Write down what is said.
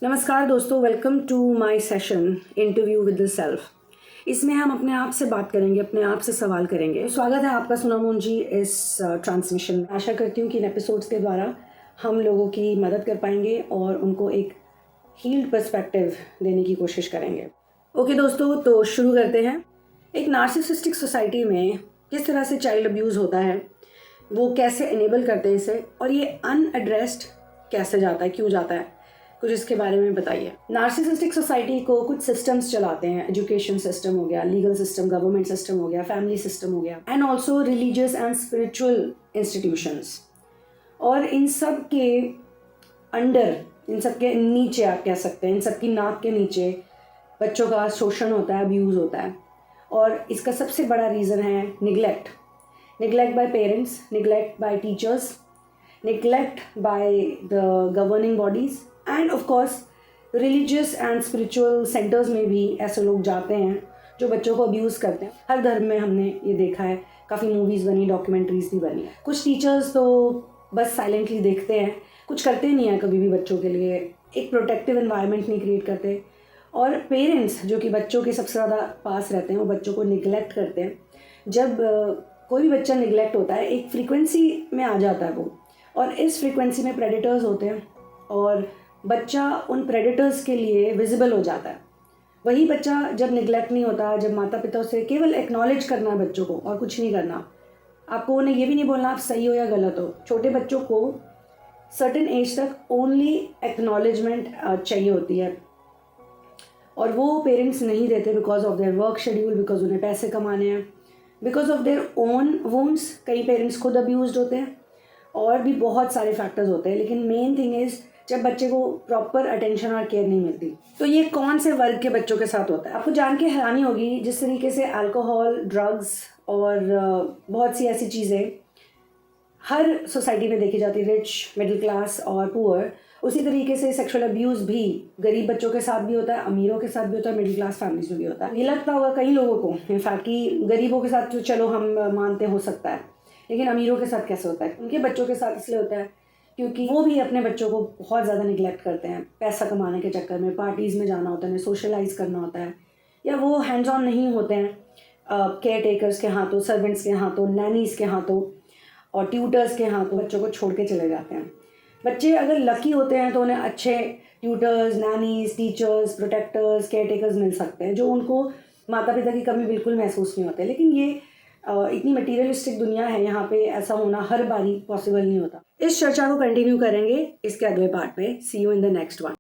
नमस्कार दोस्तों, welcome to my session interview with the self. इसमें हम अपने आप से बात करेंगे, अपने आप से सवाल करेंगे। स्वागत है आपका सुनामोन जी इस ट्रांसमिशन में। आशा करती हूँ कि इन एपिसोड्स के द्वारा हम लोगों की मदद कर पाएंगे और उनको एक हील्ड पर्सपेक्टिव देने की कोशिश करेंगे। ओके दोस्तों, तो शुरू करते हैं। एक नार्सिसिस्टिक सोसाइटी में किस तरह से चाइल्ड अब्यूज़ होता है, वो कैसे इनेबल करते हैं इसे, और ये अनएड्रेस्ड कैसे जाता है, क्यों जाता है, कुछ इसके बारे में बताइए। नार्सिसिस्टिक सोसाइटी को कुछ सिस्टम्स चलाते हैं। एजुकेशन सिस्टम हो गया, लीगल सिस्टम, गवर्नमेंट सिस्टम हो गया, फैमिली सिस्टम हो गया, and also religious and spiritual institutions. और इन सब के अंडर, इन सब के नीचे आप कह सकते हैं, इन सब की नाक के नीचे बच्चों का शोषण होता है, अब्यूज़ होता है। और इसका सबसे बड़ा रीज़न है neglect bye parents, neglect bye teachers, neglect by the governing bodies, and of course religious and spiritual centers में भी ऐसे लोग जाते हैं जो बच्चों को अब्यूज़ करते हैं। हर धर्म में हमने ये देखा है, काफ़ी मूवीज़ बनी, डॉक्यूमेंट्रीज भी बनी है। कुछ टीचर्स तो बस साइलेंटली देखते हैं, कुछ करते नहीं हैं कभी भी बच्चों के लिए, एक प्रोटेक्टिव एनवायरनमेंट नहीं क्रिएट करते। और पेरेंट्स जो कि बच्चों के सबसे ज़्यादा पास रहते हैं, वो बच्चों को निगलेक्ट करते हैं। जब कोई भी बच्चा निगलेक्ट होता है, एक फ्रीक्वेंसी में आ जाता है वो, और इस फ्रीक्वेंसी में प्रेडिटर्स होते हैं और बच्चा उन प्रेडिटर्स के लिए विजिबल हो जाता है। वही बच्चा जब निगलेक्ट नहीं होता, जब माता पिता से केवल एक्नॉलेज करना है बच्चों को और कुछ नहीं करना, आपको उन्हें ये भी नहीं बोलना आप सही हो या गलत हो। छोटे बच्चों को सर्टेन एज तक ओनली एक्नॉलेजमेंट चाहिए होती है, और वो पेरेंट्स नहीं देते because of their work schedule, because उन्हें पैसे कमाने हैं, because of their own wounds. कई पेरेंट्स खुद अब्यूज्ड होते हैं और भी बहुत सारे फैक्टर्स होते हैं, लेकिन मेन थिंग इज़ जब बच्चे को प्रॉपर अटेंशन और केयर नहीं मिलती। तो ये कौन से वर्ग के बच्चों के साथ होता है, आपको जान के हैरानी होगी। जिस तरीके से अल्कोहल, ड्रग्स और बहुत सी ऐसी चीज़ें हर सोसाइटी में देखी जाती है, रिच, मिडिल क्लास और पुअर, उसी तरीके से सेक्सुअल अब्यूज़ भी गरीब बच्चों के साथ भी होता है, अमीरों के साथ भी होता है, मिडिल क्लास फैमिलीज में भी होता है। ये लगता होगा कई लोगों को इनफैक्ट कि गरीबों के साथ तो चलो हम मानते हो सकता है, लेकिन अमीरों के साथ कैसे होता है? उनके बच्चों के साथ इसलिए होता है क्योंकि वो भी अपने बच्चों को बहुत ज़्यादा निगलेक्ट करते हैं। पैसा कमाने के चक्कर में पार्टीज़ में जाना होता है, सोशलाइज करना होता है, या वो हैंड्स ऑन नहीं होते हैं केयर टेकर्स के हाथों, सर्वेंट्स के हाथों, नैनीज़ के हाथों और ट्यूटर्स के हाथों बच्चों को छोड़ के चले जाते हैं। बच्चे अगर लकी होते हैं तो उन्हें अच्छे tutors, nannies, teachers, protectors, caretakers मिल सकते हैं, जो उनको माता पिता की कमी बिल्कुल महसूस नहीं होती। लेकिन ये इतनी मटीरियलिस्टिक दुनिया है, यहाँ पे ऐसा होना हर बारी पॉसिबल नहीं होता। इस चर्चा को कंटिन्यू करेंगे इसके अगले पार्ट में। See you in the next one.